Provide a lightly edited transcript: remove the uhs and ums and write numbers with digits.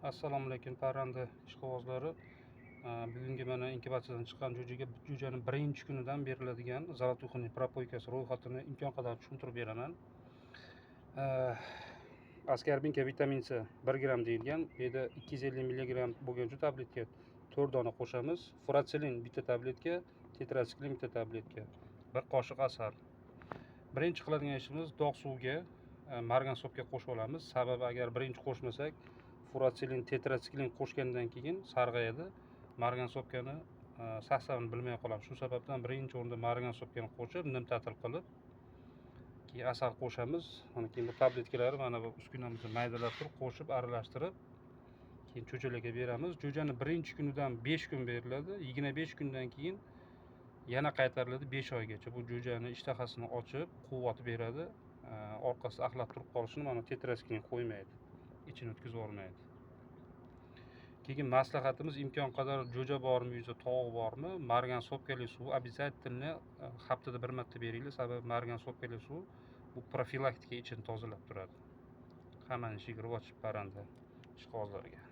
Assalomu alaykum parranda ishqibozlari. Bugungi mana inkubatsiyadan chiqqan jo'jani birinchi kunidan beriladigan zolotuxaning propoykasi ro'yxatini imkon qadar tushuntirib beraman. Askarbinka vitamin C 1 gramm deyilgan. Bu yerda 250 mg bo'lgan shu tabletka 4 dona qo'shamiz. Furatsilin bitta tabletka, tetratsiklin bitta tabletka, 1 qoshiq asal. Birinchi qiladigan ishimiz dog' suvga margan sopga qo'shib olamiz. Sababi agar birinchi qo'shmasak, furatsilin, tetratsiklin qo'shgandan keyin sarg'ayadi. Margan sopkani sastavini bilmay qolamiz. Shu sababdan birinchi o'rinda margan sopkani qo'shib, nimtatil qilib, keyin asal qo'shamiz. Mana keyin bu tabletkalarni mana bu uskunamizni maydalab turib qo'shib aralashtirib, keyin cho'chalarga beramiz. Jo'jani birinchi kunidan 5 kun beriladi. 25 kundan keyin yana qaytariladi 5 oygacha. Bu jo'jani ishtahasini ochib, quvvat beradi. Orqasida axlab turib qolishini mana tetratsiklin qo'ymaydi. İçini o'tkazib olmaydi. Keyin maslahatimiz imkon qadar jo'ja bormi, uyingizda tovuq bormi, margan sopkali suv обязательно haftada bir marta beringlar. Sababi margan sopkali suv bu profilaktika ichini tozalab turadi. Hammaning ishiga rivoj parranda ishqibozlariga.